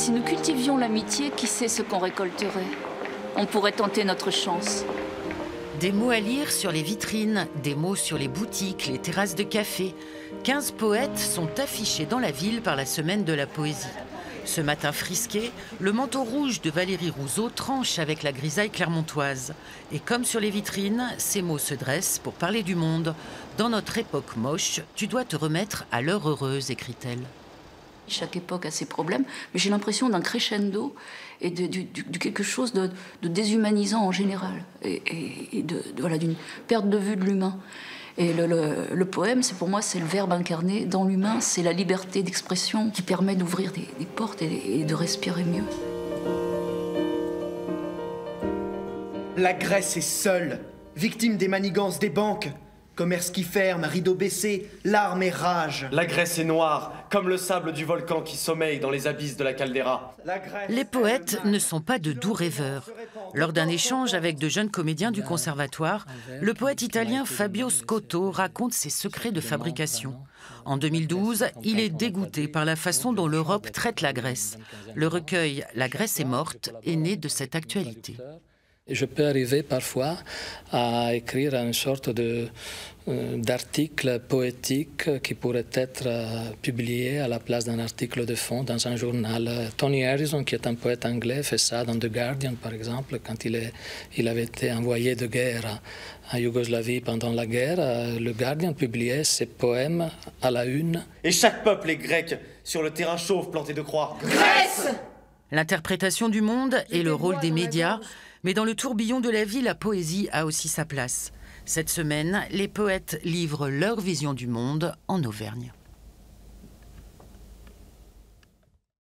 Si nous cultivions l'amitié, qui sait ce qu'on récolterait? On pourrait tenter notre chance. Des mots à lire sur les vitrines, des mots sur les boutiques, les terrasses de café. 15 poètes sont affichés dans la ville par la Semaine de la Poésie. Ce matin frisqué, le manteau rouge de Valérie Rousseau tranche avec la grisaille clermontoise. Et comme sur les vitrines, ces mots se dressent pour parler du monde. Dans notre époque moche, tu dois te remettre à l'heure heureuse, écrit-elle. Chaque époque a ses problèmes, mais j'ai l'impression d'un crescendo et de quelque chose de déshumanisant en général, et voilà, d'une perte de vue de l'humain. Et le poème, pour moi, c'est le verbe incarné dans l'humain, c'est la liberté d'expression qui permet d'ouvrir des portes et de respirer mieux. La Grèce est seule, victime des manigances des banques. Commerce qui ferme, rideau baissé, larmes et rage. La Grèce est noire, comme le sable du volcan qui sommeille dans les abysses de la caldeira. Les poètes ne sont pas de doux rêveurs. Lors d'un échange avec de jeunes comédiens du conservatoire, le poète italien Fabio Scotto raconte ses secrets de fabrication. En 2012, il est dégoûté par la façon dont l'Europe traite la Grèce. Le recueil « La Grèce est morte » est né de cette actualité. Je peux arriver parfois à écrire une sorte d'article poétique qui pourrait être publié à la place d'un article de fond dans un journal. Tony Harrison, qui est un poète anglais, fait ça dans The Guardian, par exemple, quand il avait été envoyé de guerre en Yougoslavie pendant la guerre. Le Guardian publiait ses poèmes à la une. Et chaque peuple est grec, sur le terrain chauve planté de croix. Grèce! L'interprétation du monde et le rôle des médias, mais dans le tourbillon de la vie, la poésie a aussi sa place. Cette semaine, les poètes livrent leur vision du monde en Auvergne.